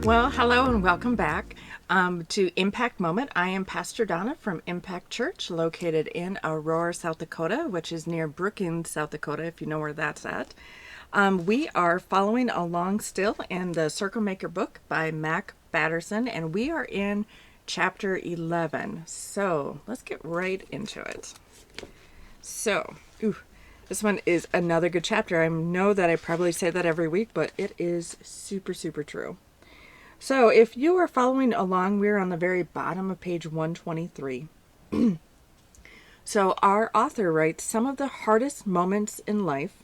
Well, hello and welcome back to Impact Moment. I am Pastor Donna from Impact Church, located in Aurora, South Dakota, which is near Brookings, South Dakota, if you know where that's at. We are following along still in the Circle Maker book by Mac Batterson, and we are in chapter 11. So let's get right into it. This one is another good chapter. I know that I probably say that every week, but it is super, super true. So if you are following along, we're on the very bottom of page 123. So our author writes, some of the hardest moments in life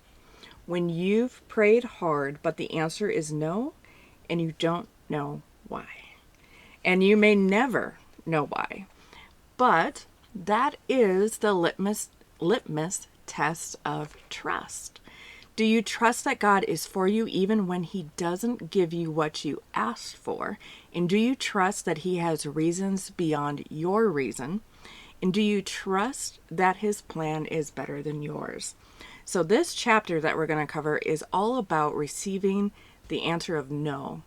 when you've prayed hard, but the answer is no, and you don't know why. And you may never know why. But that is the litmus test of trust. Do you trust that God is for you even when He doesn't give you what you asked for? And do you trust that He has reasons beyond your reason? And do you trust that His plan is better than yours? So this chapter that we're going to cover is all about receiving the answer of no.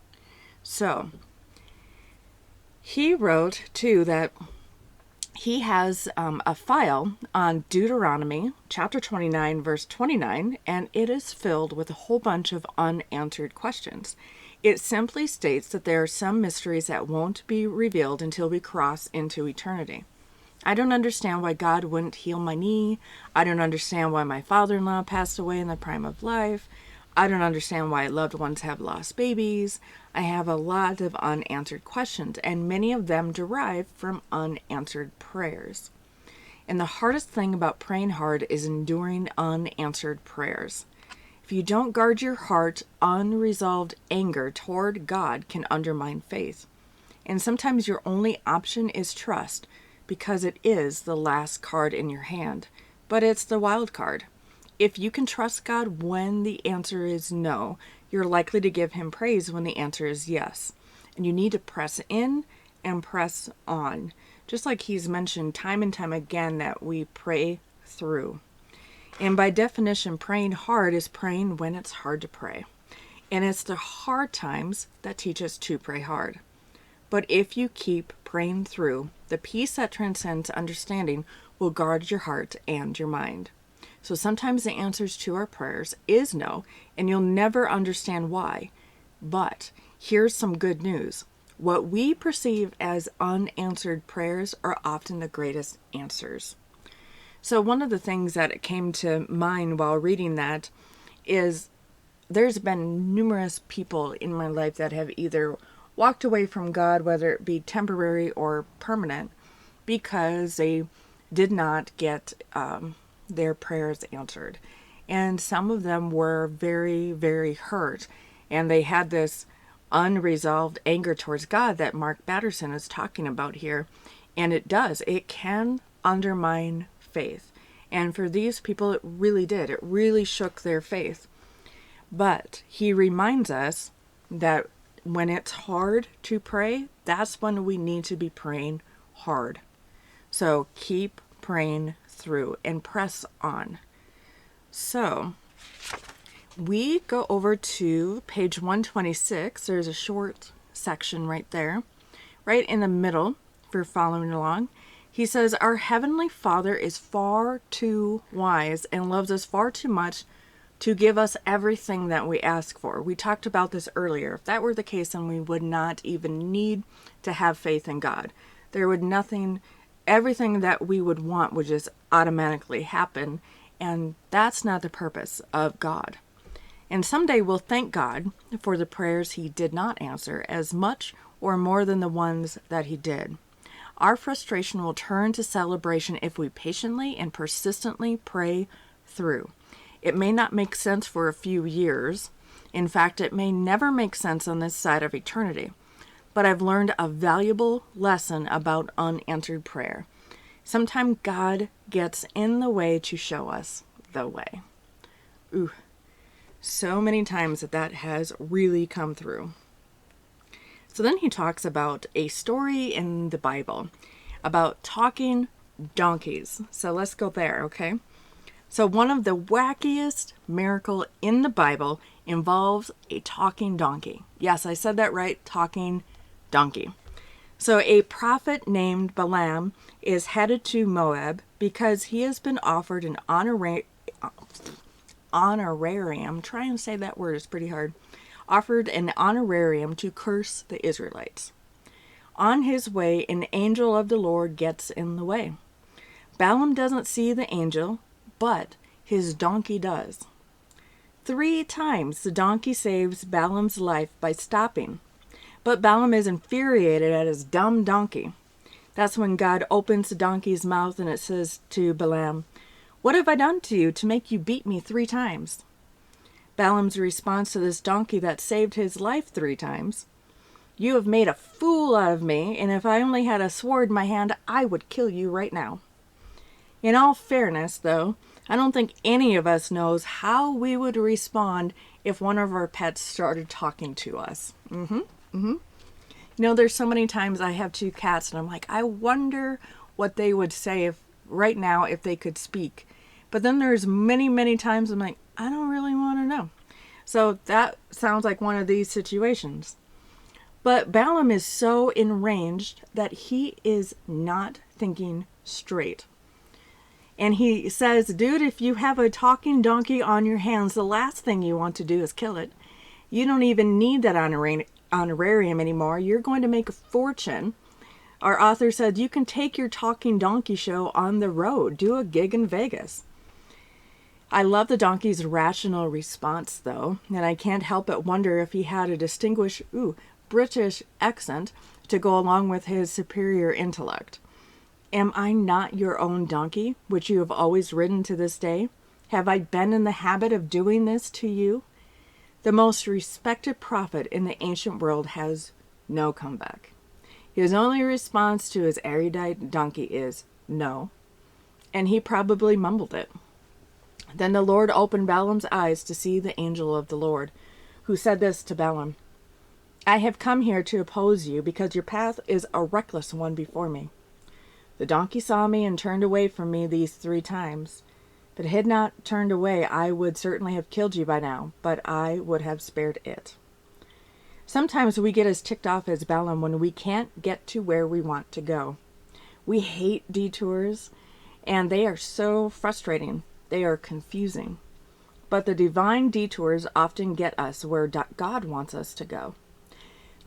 So he wrote too that he has a file on Deuteronomy chapter 29 verse 29, and it is filled with a whole bunch of unanswered questions. It simply states that there are some mysteries that won't be revealed until we cross into eternity. I don't understand why God wouldn't heal my knee. I don't understand why my father-in-law passed away in the prime of life. I don't understand why loved ones have lost babies. I have a lot of unanswered questions, and many of them derive from unanswered prayers. And the hardest thing about praying hard is enduring unanswered prayers. If you don't guard your heart, unresolved anger toward God can undermine faith. And sometimes your only option is trust, because it is the last card in your hand, but it's the wild card. If you can trust God when the answer is no, you're likely to give Him praise when the answer is yes. And you need to press in and press on, just like He's mentioned time and time again that we pray through. And by definition, praying hard is praying when it's hard to pray. And it's the hard times that teach us to pray hard. But if you keep praying through, the peace that transcends understanding will guard your heart and your mind. So sometimes the answers to our prayers is no, and you'll never understand why. But here's some good news. What we perceive as unanswered prayers are often the greatest answers. So one of the things that came to mind while reading that is there's been numerous people in my life that have either walked away from God, whether it be temporary or permanent, because they did not get their prayers answered. And some of them were very, very hurt. And they had this unresolved anger towards God that Mark Batterson is talking about here. And it can undermine faith. And for these people, it really did. It really shook their faith. But he reminds us that when it's hard to pray, that's when we need to be praying hard. So keep praying through and press on. So we go over to page 126. There's a short section right there, right in the middle, if you're following along. He says, our Heavenly Father is far too wise and loves us far too much to give us everything that we ask for. We talked about this earlier. If that were the case, then we would not even need to have faith in God. Everything that we would want would just automatically happen, and that's not the purpose of God. And someday we'll thank God for the prayers He did not answer as much or more than the ones that He did. Our frustration will turn to celebration if we patiently and persistently pray through. It may not make sense for a few years. In fact, it may never make sense on this side of eternity. But I've learned a valuable lesson about unanswered prayer. Sometimes God gets in the way to show us the way. So many times that has really come through. So then he talks about a story in the Bible about talking donkeys. So let's go there, okay? So one of the wackiest miracle in the Bible involves a talking donkey. Yes, I said that right, talking donkey. So a prophet named Balaam is headed to Moab because he has been offered an honorarium. Try and say that word, it's pretty hard. Offered an honorarium to curse the Israelites. On his way, an angel of the Lord gets in the way. Balaam doesn't see the angel, but his donkey does. 3 times the donkey saves Balaam's life by stopping. But Balaam is infuriated at his dumb donkey. That's when God opens the donkey's mouth and it says to Balaam, "What have I done to you to make you beat me 3 times?" Balaam's response to this donkey that saved his life 3 times, "You have made a fool out of me, and if I only had a sword in my hand, I would kill you right now." In all fairness, though, I don't think any of us knows how we would respond if one of our pets started talking to us. There's so many times I have 2 cats and I'm like, I wonder what they would say if right now if they could speak. But then there's many, many times I'm like, I don't really want to know. So that sounds like one of these situations. But Balaam is so enraged that he is not thinking straight. And he says, dude, if you have a talking donkey on your hands, the last thing you want to do is kill it. You don't even need that honorarium anymore. You're going to make a fortune. Our author said, you can take your talking donkey show on the road. Do a gig in Vegas. I love the donkey's rational response, though, and I can't help but wonder if he had a distinguished British accent to go along with his superior intellect. Am I not your own donkey, which you have always ridden to this day? Have I been in the habit of doing this to you? The most respected prophet in the ancient world has no comeback. His only response to his erudite donkey is no, and he probably mumbled it. Then the Lord opened Balaam's eyes to see the angel of the Lord, who said this to Balaam, "I have come here to oppose you because your path is a reckless one before me. The donkey saw me and turned away from me these 3 times. If it had not turned away, I would certainly have killed you by now, but I would have spared it." Sometimes we get as ticked off as Balaam when we can't get to where we want to go. We hate detours, and they are so frustrating. They are confusing. But the divine detours often get us where God wants us to go.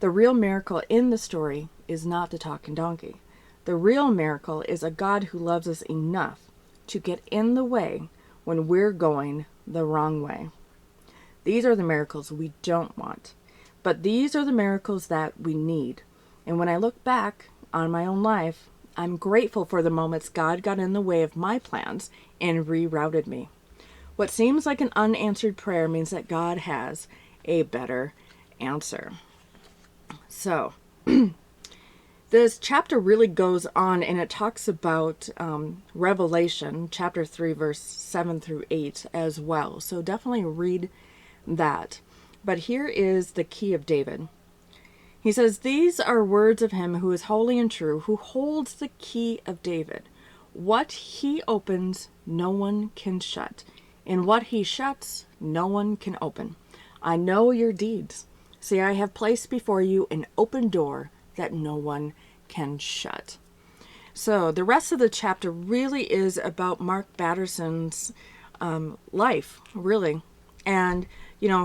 The real miracle in the story is not the talking donkey. The real miracle is a God who loves us enough to get in the way when we're going the wrong way. These are the miracles we don't want, but these are the miracles that we need. And when I look back on my own life, I'm grateful for the moments God got in the way of my plans and rerouted me. What seems like an unanswered prayer means that God has a better answer. So, this chapter really goes on and it talks about Revelation chapter 3 verse 7 through 8 as well. So definitely read that. But here is the key of David. He says, "These are words of him who is holy and true, who holds the key of David. What he opens, no one can shut. And what he shuts, no one can open. I know your deeds. See, I have placed before you an open door that no one can shut." So the rest of the chapter really is about Mark Batterson's life, really. And,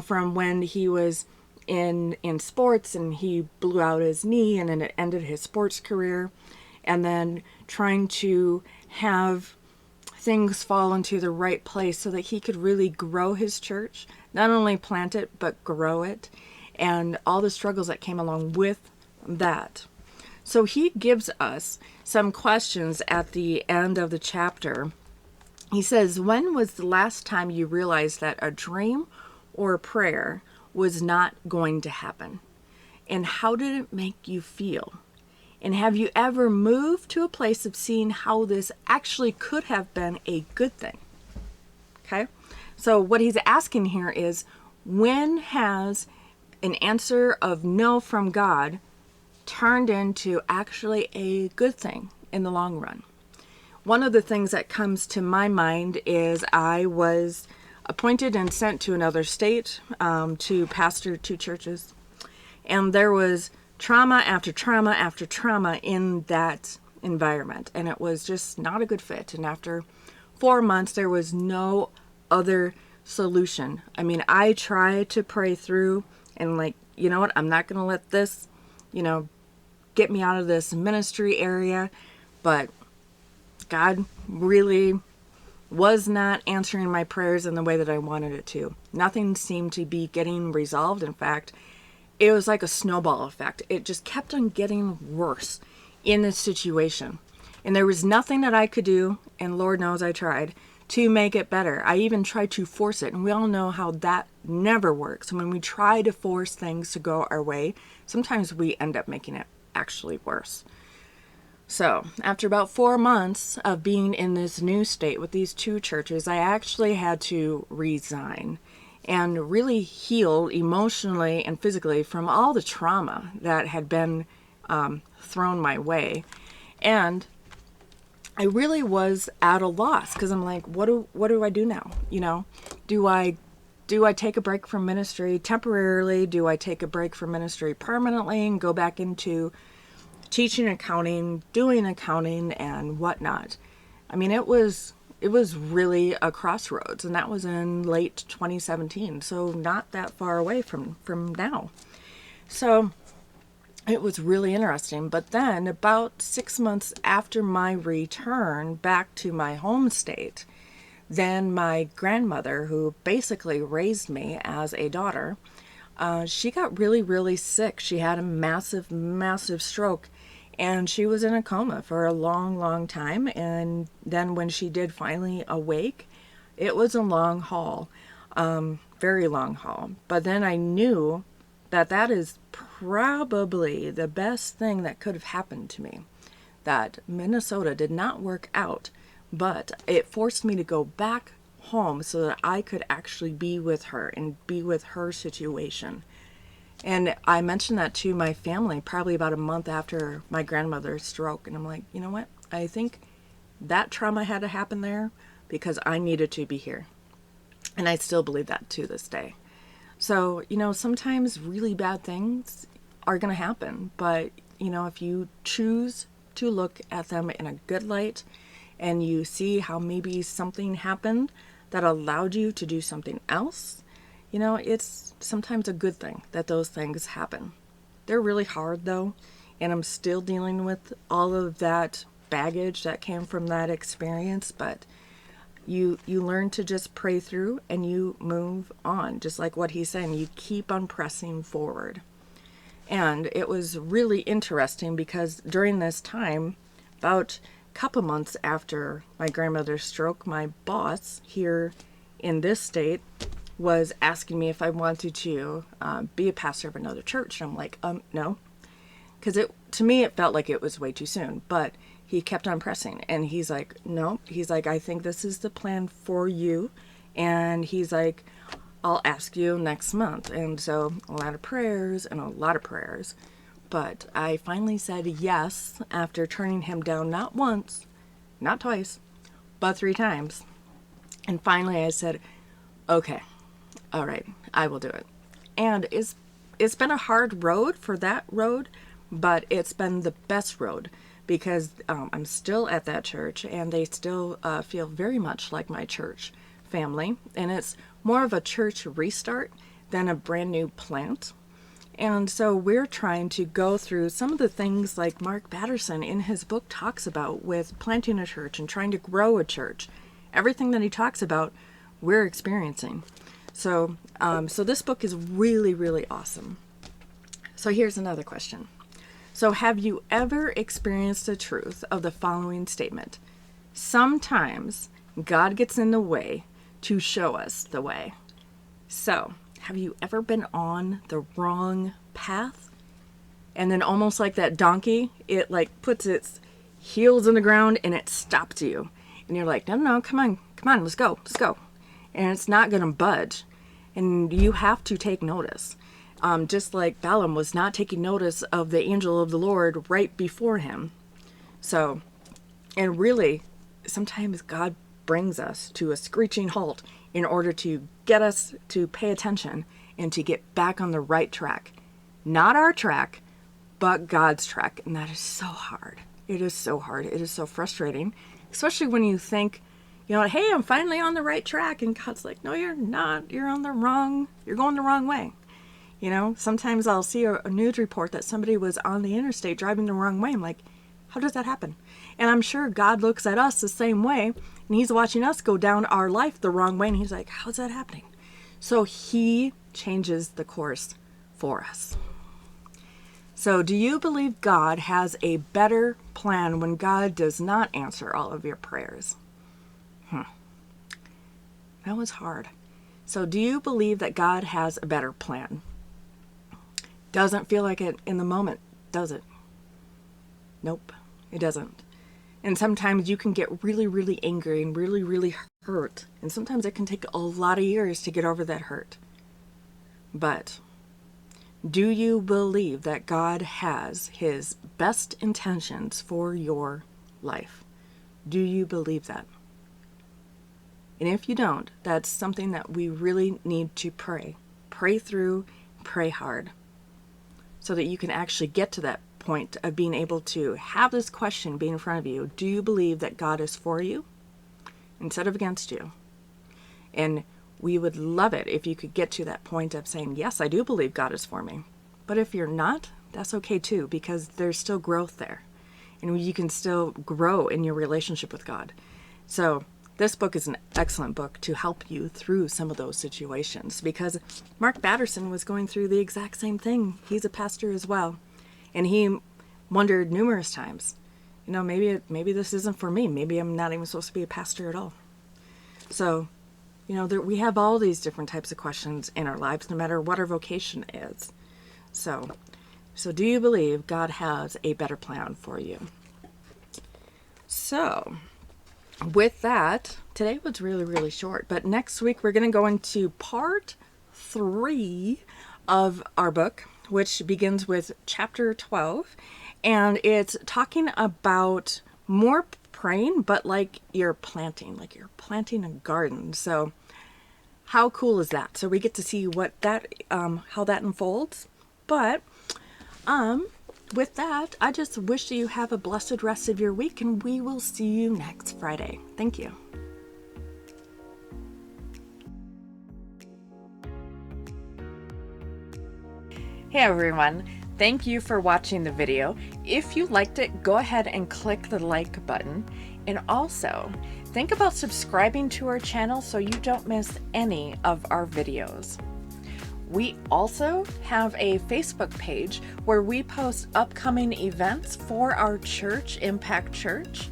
from when he was in sports and he blew out his knee and then it ended his sports career, and then trying to have things fall into the right place so that he could really grow his church, not only plant it, but grow it, and all the struggles that came along with that. So he gives us some questions at the end of the chapter. He says, when was the last time you realized that a dream or a prayer was not going to happen? And how did it make you feel? And have you ever moved to a place of seeing how this actually could have been a good thing? Okay? So what he's asking here is, when has an answer of no from God turned into actually a good thing in the long run? One of the things that comes to my mind is I was appointed and sent to another state to pastor 2 churches. And there was trauma after trauma after trauma in that environment. And it was just not a good fit. And after 4 months, there was no other solution. I mean, I tried to pray through and like, you know what, I'm not going to let this, get me out of this ministry area. But God really was not answering my prayers in the way that I wanted it to. Nothing seemed to be getting resolved. In fact, it was like a snowball effect. It just kept on getting worse in this situation. And there was nothing that I could do, and Lord knows I tried, to make it better. I even tried to force it, and we all know how that never works. When we try to force things to go our way, sometimes we end up making it actually worse. So, after about 4 months of being in this new state with these 2 churches, I actually had to resign and really heal emotionally and physically from all the trauma that had been thrown my way. And I really was at a loss because I'm like, what do I do now? Do I take a break from ministry temporarily? Do I take a break from ministry permanently and go back into teaching accounting, doing accounting, and whatnot? I mean, it was really a crossroads, and that was in late 2017, so not that far away from now. So it was really interesting. But then about 6 months after my return back to my home state, then my grandmother, who basically raised me as a daughter, she got really, really sick. She had a massive, massive stroke, and she was in a coma for a long, long time. And then when she did finally awake, it was a long haul, very long haul. But then I knew that is probably the best thing that could have happened to me. That Minnesota did not work out, but it forced me to go back home so that I could actually be with her and be with her situation. And I mentioned that to my family probably about a month after my grandmother's stroke. And I'm like, you know what? I think that trauma had to happen there because I needed to be here. And I still believe that to this day. So, sometimes really bad things are going to happen. But, if you choose to look at them in a good light and you see how maybe something happened that allowed you to do something else, it's sometimes a good thing that those things happen. They're really hard though, and I'm still dealing with all of that baggage that came from that experience, but you learn to just pray through and you move on, just like what he's saying. You keep on pressing forward. And it was really interesting because during this time, about a couple months after my grandmother's stroke, my boss here in this state was asking me if I wanted to be a pastor of another church. And I'm like, no, because to me it felt like it was way too soon. But he kept on pressing, and he's like, no. He's like, I think this is the plan for you. And he's like, I'll ask you next month. And so a lot of prayers. But I finally said yes after turning him down not once, not twice, but 3 times. And finally I said, okay, all right, I will do it. And it's been a hard road for that road, but it's been the best road because I'm still at that church, and they still feel very much like my church family. And it's more of a church restart than a brand new plant. And so we're trying to go through some of the things like Mark Batterson in his book talks about with planting a church and trying to grow a church. Everything that he talks about, we're experiencing. So this book is really, really awesome. So here's another question. So have you ever experienced the truth of the following statement? Sometimes God gets in the way to show us the way. So have you ever been on the wrong path? And then almost like that donkey, it like puts its heels in the ground and it stops you. And you're like, no, come on, let's go. And it's not going to budge. And you have to take notice. Just like Balaam was not taking notice of the angel of the Lord right before him. So, and really, sometimes God brings us to a screeching halt in order to get us to pay attention and to get back on the right track. Not our track, but God's track. And that is so hard. It is so hard. It is so frustrating, especially when you think, hey, I'm finally on the right track. And God's like, no, you're not. You're going the wrong way. Sometimes I'll see a news report that somebody was on the interstate driving the wrong way. I'm like, how does that happen? And I'm sure God looks at us the same way, and he's watching us go down our life the wrong way. And he's like, how's that happening? So he changes the course for us. So do you believe God has a better plan when God does not answer all of your prayers? That was hard. So do you believe that God has a better plan? Doesn't feel like it in the moment, does it? Nope, it doesn't. And sometimes you can get really, really angry and really, really hurt. And sometimes it can take a lot of years to get over that hurt. But do you believe that God has his best intentions for your life? Do you believe that? And if you don't, that's something that we really need to pray. Pray through, pray hard, so that you can actually get to that point of being able to have this question be in front of you. Do you believe that God is for you instead of against you? And we would love it if you could get to that point of saying, yes, I do believe God is for me. But if you're not, that's okay too, because there's still growth there. And you can still grow in your relationship with God. So this book is an excellent book to help you through some of those situations, because Mark Batterson was going through the exact same thing. He's a pastor as well. And he wondered numerous times, maybe this isn't for me. Maybe I'm not even supposed to be a pastor at all. So, we have all these different types of questions in our lives, no matter what our vocation is. So do you believe God has a better plan for you? So, with that, today was really, really short, but next week we're going to go into part 3 of our book, which begins with chapter 12, and it's talking about more praying, but like you're planting a garden. So how cool is that? So we get to see what that, how that unfolds. But, with that, I just wish you have a blessed rest of your week, and we will see you next Friday. Thank you. Hey everyone, thank you for watching the video. If you liked it, go ahead and click the like button. And also, think about subscribing to our channel so you don't miss any of our videos. We also have a Facebook page where we post upcoming events for our church, Impact Church.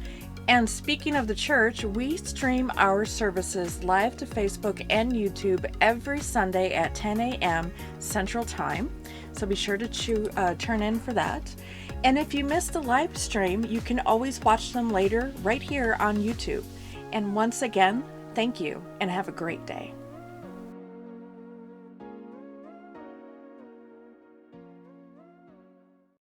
And speaking of the church, we stream our services live to Facebook and YouTube every Sunday at 10 a.m. Central Time. So be sure to turn in for that. And if you missed the live stream, you can always watch them later right here on YouTube. And once again, thank you and have a great day.